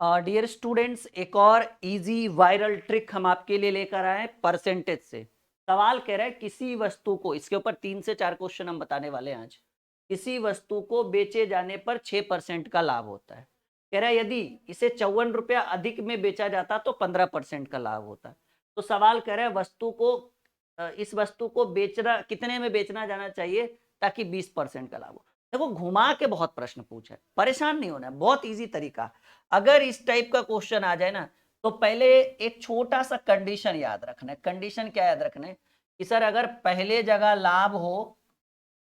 Dear students, एक और easy viral trick हम आपके लिए लेकर आए परसेंटेज से। सवाल कह रहा है किसी वस्तु को, इसके ऊपर 3 से 4 क्वेश्चन हम बताने वाले हैं आज। किसी वस्तु को बेचे जाने पर 6% का लाभ होता है। कह रहा है यदि इसे 54 रुपया अधिक में बेचा जाता तो 15% का लाभ होता। तो सवाल कह रहा है वस्तु को इस वस्तु को बेचना कितने में बेचना जाना चाहिए ताकि 20% का लाभ हो। देखो घुमा के बहुत प्रश्न पूछा है, परेशान नहीं होना है, बहुत इजी तरीका। अगर इस टाइप का क्वेश्चन आ जाए ना तो पहले एक छोटा सा कंडीशन याद रखना है। कंडीशन क्या याद रखना है कि सर अगर पहले जगह लाभ हो,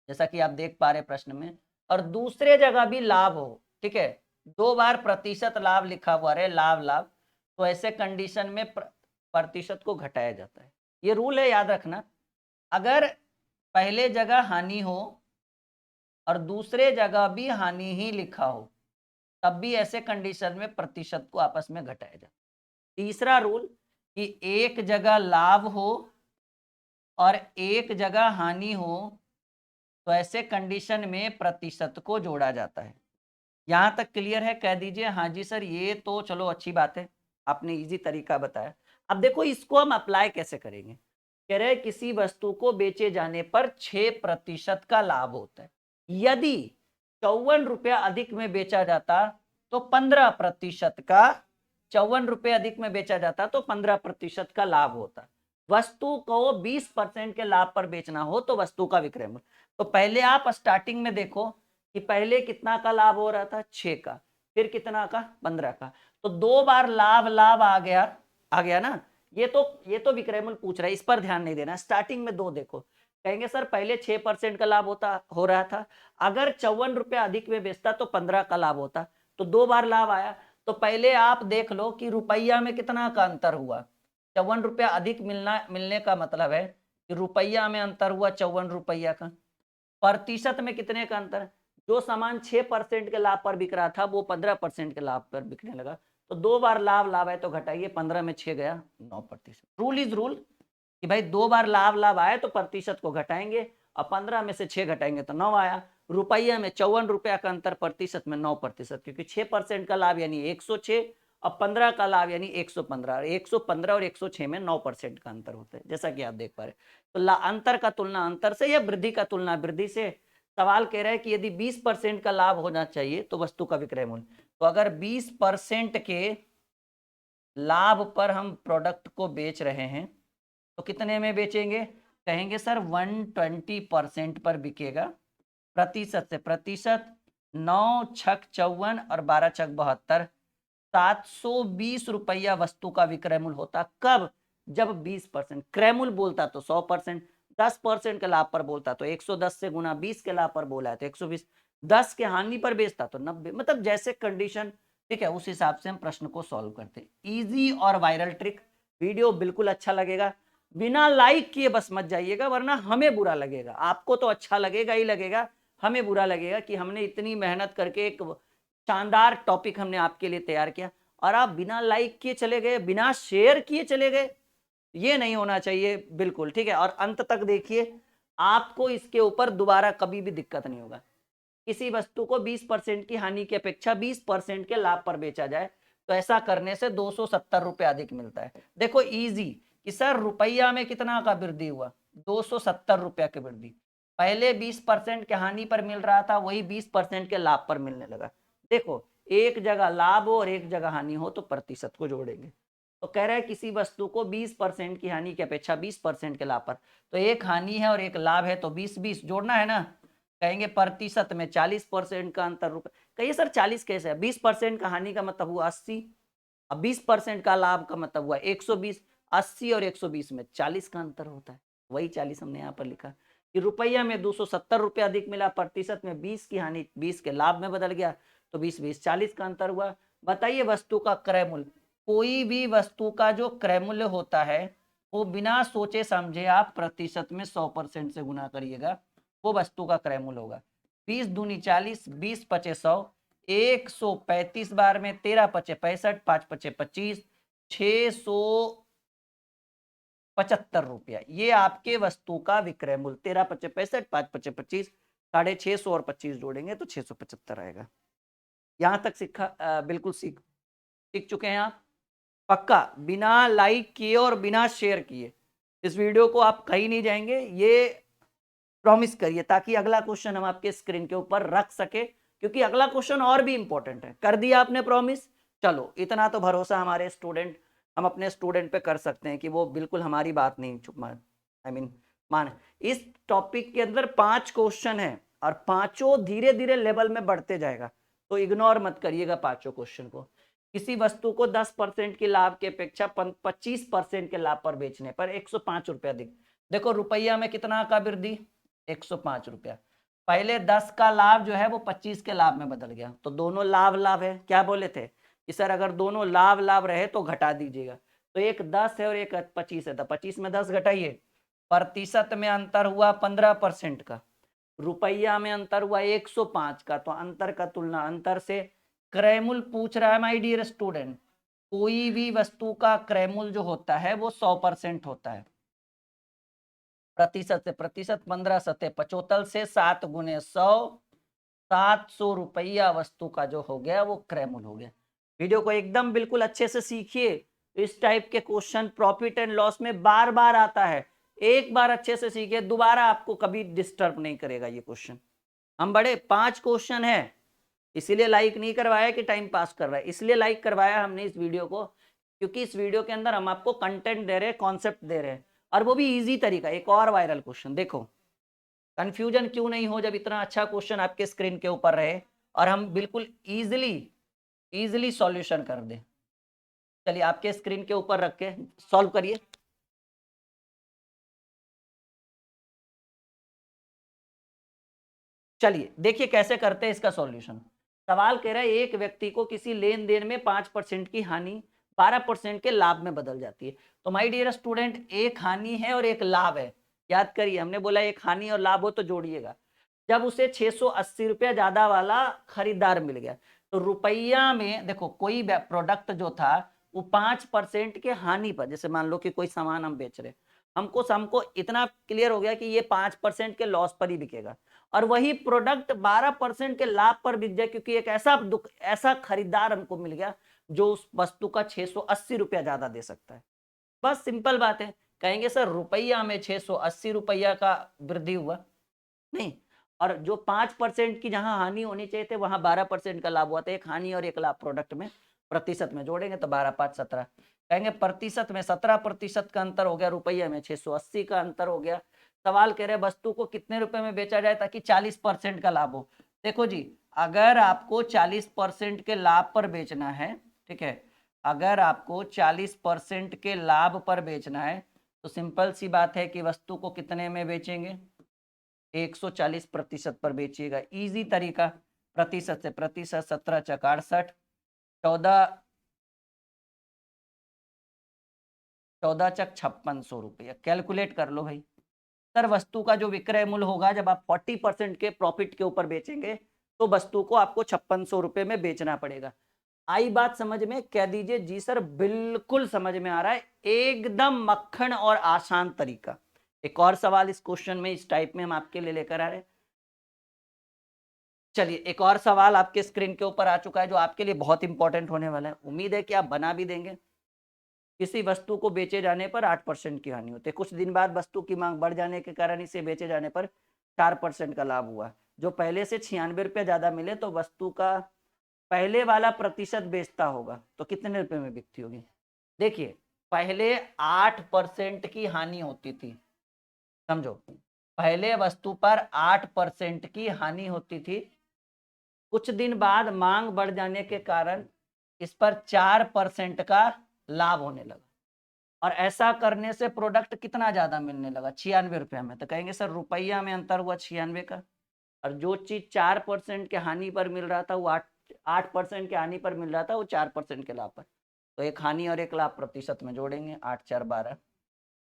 जैसा कि आप देख पा रहे प्रश्न में, और दूसरे जगह भी लाभ हो, ठीक है, 2 बार प्रतिशत लाभ लिखा हुआ रहे, लाभ लाभ, तो ऐसे कंडीशन में प्रतिशत को घटाया जाता है। ये रूल है, याद रखना। अगर पहले जगह हानि हो और दूसरे जगह भी हानि ही लिखा हो तब भी ऐसे कंडीशन में प्रतिशत को आपस में घटाया जाए। तीसरा रूल कि एक जगह लाभ हो और एक जगह हानि हो तो ऐसे कंडीशन में प्रतिशत को जोड़ा जाता है। यहां तक क्लियर है? कह दीजिए हाँ जी सर, ये तो चलो अच्छी बात है, आपने इजी तरीका बताया। अब देखो इसको हम अप्लाई कैसे करेंगे। कह रहे किसी वस्तु को बेचे जाने पर 6% का लाभ होता है। यदि 54 रुपया अधिक में बेचा जाता तो 15% का, 54 रुपये अधिक में बेचा जाता तो 15% का लाभ होता। वस्तु को 20% के लाभ पर बेचना हो तो वस्तु का विक्रय मूल्य। तो पहले आप स्टार्टिंग में देखो कि पहले कितना का लाभ हो रहा था, 6 का, फिर कितना का, 15 का, तो 2 बार लाभ लाभ आ गया ना। ये तो विक्रय मूल्य पूछ रहा है, इस पर ध्यान नहीं देना। स्टार्टिंग में 2 देखो, कहेंगे सर पहले 6% का लाभ हो रहा था, अगर 54 रुपया अधिक में बेचता तो 15 का लाभ होता, तो 2 बार लाभ आया। तो पहले आप देख लो कि रुपया में कितना का अंतर हुआ। 54 रुपया अधिक मिलने का मतलब है कि रुपया में अंतर हुआ 54 रुपया का। प्रतिशत में कितने का अंतर, जो सामान 6% के लाभ पर बिक रहा था वो 15% के लाभ पर बिकने लगा। तो 2 बार लाभ लाभ है तो घटाइए, 15 में 6 गया, 9%। रूल इज रूल कि भाई 2 बार लाभ लाभ आए तो प्रतिशत को घटाएंगे, और 15 में से 6 घटाएंगे तो 9 आया। रुपया में 54 रुपया का अंतर, प्रतिशत में 9%, क्योंकि 6% का लाभ यानी 106 और 15 का लाभ यानी 115। 115 और 106 में 9% का अंतर होता है, जैसा कि आप देख पा रहे। तो अंतर का तुलना अंतर से या वृद्धि का तुलना वृद्धि से। सवाल कह रहा है कि यदि 20% का लाभ होना चाहिए तो वस्तु का विक्रय मूल्य, तो अगर 20% के लाभ पर हम प्रोडक्ट को बेच रहे हैं तो कितने में बेचेंगे, कहेंगे सर 120% पर बिकेगा। प्रतिशत से प्रतिशत, 9 छक 54 और 12 छक 72, 720 रुपया वस्तु का विक्रय मूल्य होता। कब? जब 20%। क्रय मूल्य बोलता तो 100%, 10% के लाभ पर बोलता तो 110 से गुना 20 के लाभ पर बोला है तो 120, 10 के हानि पर बेचता तो 90। मतलब जैसे कंडीशन, ठीक है, उस हिसाब से हम प्रश्न को सॉल्व करते हैं। इजी और वायरल ट्रिक। वीडियो बिल्कुल अच्छा लगेगा, बिना लाइक किए बस मत जाइएगा वरना हमें बुरा लगेगा। आपको तो अच्छा लगेगा ही लगेगा, हमें बुरा लगेगा कि हमने इतनी मेहनत करके एक शानदार टॉपिक हमने आपके लिए तैयार किया और आप बिना लाइक किए चले गए, बिना शेयर किए चले गए। ये नहीं होना चाहिए बिल्कुल, ठीक है। और अंत तक देखिए, आपको इसके ऊपर दोबारा कभी भी दिक्कत नहीं होगा। किसी वस्तु को 20% की हानि की अपेक्षा 20% के लाभ पर बेचा जाए तो ऐसा करने से 270 रुपए अधिक मिलता है। देखो इजी कि सर रुपया में कितना का वृद्धि हुआ, 270 रुपया की वृद्धि। पहले 20% के हानि पर मिल रहा था, वही 20% के लाभ पर मिलने लगा। देखो एक जगह लाभ हो और एक जगह हानि हो तो प्रतिशत को जोड़ेंगे। तो कह रहे हैं किसी वस्तु को 20% की हानि की अपेक्षा 20% के लाभ पर, तो एक हानि है और एक लाभ है तो 20-20 जोड़ना है ना। कहेंगे प्रतिशत में 40% का अंतर रुपए। कहिए सर 40 कैसे है, 20% का हानि का मतलब हुआ 80, अब 20% का लाभ का मतलब हुआ 120। 80 और 120 में 40 का अंतर होता है, वही 40 हमने यहाँ पर लिखा कि रुपया में 270 रुपया अधिक मिला, प्रतिशत में 20 की हानि 20 के लाभ में बदल गया तो 20-20 40 का अंतर हुआ। बताइए वस्तु का क्रय मूल्य। कोई भी वस्तु का जो क्रय मूल्य होता है वो बिना सोचे समझे आप प्रतिशत में 100% से गुना करिएगा, वो वस्तु का क्रय मूल्य होगा। 20 दूनी 40, 20 पचे 100, 135 बार में 13 पचे 65, 5 पचे 25, 675 रुपया, ये आपके वस्तु का विक्रय मूल्य। 13 पचे 65, 5 पचे 25, 650 और 25 जोड़ेंगे तो 675 आएगा। यहां तक बिल्कुल सीख सीख चुके हैं आप? पक्का बिना लाइक किए और बिना शेयर किए इस वीडियो को आप कहीं नहीं जाएंगे, ये प्रॉमिस करिए, ताकि अगला क्वेश्चन हम आपके स्क्रीन के ऊपर रख सके, क्योंकि अगला क्वेश्चन और भी इंपॉर्टेंट है। कर दिया आपने प्रॉमिस? चलो, इतना तो भरोसा हमारे स्टूडेंट, हम अपने स्टूडेंट पे कर सकते हैं कि वो बिल्कुल हमारी बात नहीं चुप मान, आई मीन मान। इस टॉपिक के अंदर 5 क्वेश्चन है और पांचों धीरे धीरे लेवल में बढ़ते जाएगा, तो इग्नोर मत करिएगा पांचों क्वेश्चन को। किसी वस्तु को 10% के लाभ की अपेक्षा 25% के लाभ पर बेचने पर 105 रुपया अधिक। देखो रुपया में कितना का वृद्धि, 105 रुपया। पहले 10 का लाभ जो है वो 25 के लाभ में बदल गया, तो दोनों लाभ लाभ है। क्या बोले थे कि सर अगर दोनों लाभ लाभ रहे तो घटा दीजिएगा, तो एक 10 है और एक 25 है, तो 25 में 10 घटाइए। प्रतिशत में अंतर हुआ 15% का, रुपया में अंतर हुआ 105 का, तो अंतर का तुलना अंतर से। क्रयमूल्य पूछ रहा है माय डियर स्टूडेंट, कोई भी वस्तु का क्रयमूल्य जो होता है वो 100% होता है। प्रतिशत से प्रतिशत 15 सतह 75 से 7 गुने 100, 700 रुपया वस्तु का जो हो गया वो क्रयमूल्य हो गया। वीडियो को एकदम बिल्कुल अच्छे से सीखिए। इस टाइप के क्वेश्चन प्रॉफिट एंड लॉस में बार बार आता है, एक बार अच्छे से सीखिए, दोबारा आपको कभी डिस्टर्ब नहीं करेगा ये क्वेश्चन। हम बड़े 5 क्वेश्चन है, इसीलिए लाइक नहीं करवाया कि टाइम पास कर रहा है, इसलिए लाइक करवाया हमने इस वीडियो को, क्योंकि इस वीडियो के अंदर हम आपको कंटेंट दे रहे हैं, कॉन्सेप्ट दे रहे हैं, और वो भी इजी तरीका। एक और वायरल क्वेश्चन देखो, कंफ्यूजन क्यों नहीं हो जब इतना अच्छा क्वेश्चन आपके स्क्रीन के ऊपर रहे और हम बिल्कुल इजीली सॉल्यूशन कर दें। चलिए आपके स्क्रीन के ऊपर रख के सॉल्व करिए। चलिए देखिए कैसे करते हैं इसका सॉल्यूशन। सवाल कह रहा है एक व्यक्ति को किसी लेन देन में 5% की हानि 12% के लाभ में बदल जाती है। तो माय डियर स्टूडेंट, एक हानि है और एक लाभ है। याद करिए, हमने बोला एक हानि और लाभ हो तो जोड़िएगा। जब उसे 680 रुपया ज्यादा वाला खरीदार मिल गया, तो रुपया में देखो कोई प्रोडक्ट जो था वो 5% के हानि पर, जैसे मान लो कि कोई सामान हम बेच रहे, हमको इतना क्लियर हो गया कि ये 5% के लॉस पर ही बिकेगा, और वही प्रोडक्ट 12% के लाभ पर बिक जाए, क्योंकि एक ऐसा खरीदार हमको मिल गया जो उस वस्तु का 680 रुपया ज्यादा दे सकता है। बस सिंपल बात है। कहेंगे सर रुपया में 680 रुपया का वृद्धि हुआ, नहीं, और जो 5% की जहां हानि होनी चाहिए थे वहां 12% का लाभ हुआ था। एक हानि और एक लाभ प्रोडक्ट में प्रतिशत में जोड़ेंगे तो 12 5 17। कहेंगे प्रतिशत में 17% का अंतर हो गया, रुपये में 680 का अंतर हो गया। सवाल कह रहे हैं वस्तु को कितने रुपए में बेचा जाए ताकि 40% का लाभ हो। देखो जी, अगर आपको 40% के लाभ पर बेचना है, ठीक है, अगर आपको 40% के लाभ पर बेचना है तो सिंपल सी बात है कि वस्तु को कितने में बेचेंगे, 140% पर बेचिएगा। इजी तरीका, प्रतिशत से प्रतिशत, 17 चक 68, 14 चक 5600 रुपया। कैलकुलेट कर लो भाई। सर वस्तु का जो विक्रय मूल्य होगा जब आप 40% के प्रॉफिट के ऊपर बेचेंगे तो वस्तु को आपको 5600 रुपए में बेचना पड़ेगा। आई बात समझ में? कह दीजिए जी सर बिल्कुल समझ में आ रहा है, एकदम मक्खन और आसान तरीका। एक और सवाल इस क्वेश्चन में इस टाइप में हम आपके लिए लेकर आ रहे हैं। चलिए एक और सवाल आपके स्क्रीन के ऊपर आ चुका है जो आपके लिए बहुत इंपॉर्टेंट होने वाला है, उम्मीद है कि आप बना भी देंगे। किसी वस्तु को बेचे जाने पर 8% की हानि होती है, कुछ दिन बाद वस्तु की मांग बढ़ जाने के कारण इसे बेचे जाने पर 4% का लाभ हुआ। जो पहले से 96 रुपया ज्यादा मिले तो वस्तु का पहले वाला प्रतिशत बेचता होगा तो कितने रुपए में बिकती होगी। देखिए पहले 8% की हानि होती थी, समझो, पहले वस्तु पर 8% की हानि होती थी। कुछ दिन बाद मांग बढ़ जाने के कारण इस पर 4% का लाभ होने लगा, और ऐसा करने से प्रोडक्ट कितना ज्यादा मिलने लगा, 96 रुपया में। तो कहेंगे सर रुपया में अंतर हुआ 96 का, और जो चीज 4% के हानि पर मिल रहा था वो 8% के हानि पर मिल रहा था वो 4% के लाभ पर। तो एक हानि और एक लाभ प्रतिशत में जोड़ेंगे, 8 4 12।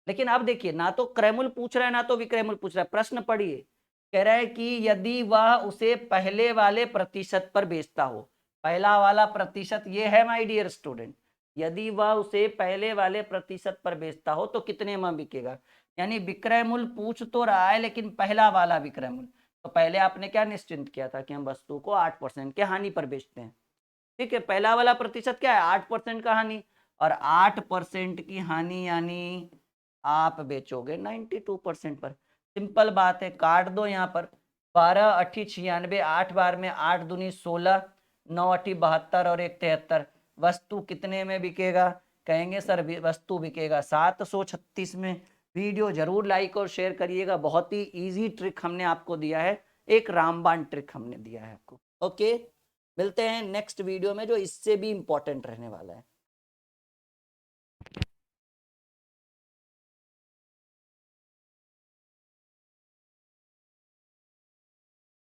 लेकिन अब देखिए, ना तो क्रयमूल्य पूछ रहा है ना तो विक्रयमूल्य पूछ रहा है। प्रश्न पढ़िए, कह रहा है कि यदि वह उसे पहले वाले प्रतिशत पर बेचता हो, पहला वाला प्रतिशत ये है माय डियर स्टूडेंट, यदि वह उसे पहले वाले प्रतिशत पर बेचता हो तो कितने में बिकेगा। यानी विक्रय मूल्य पूछ तो रहा है लेकिन पहला वाला विक्रय मूल्य। तो पहले आपने क्या निश्चिंत किया था कि हम वस्तु को 8% के हानि पर बेचते हैं, ठीक है, पहला वाला प्रतिशत क्या है 8% का हानि, और 8% की हानि यानी आप बेचोगे 92% पर। सिंपल बात है, काट दो यहाँ पर 12 अठी 96, 8 बार में 8 दूनी 16, 9 अठी 72 और 1 73। वस्तु कितने में बिकेगा? कहेंगे सर वस्तु बिकेगा 736 में। वीडियो जरूर लाइक और शेयर करिएगा, बहुत ही इजी ट्रिक हमने आपको दिया है, एक रामबाण ट्रिक हमने दिया है आपको। ओके, मिलते हैं नेक्स्ट वीडियो में जो इससे भी इंपॉर्टेंट रहने वाला है।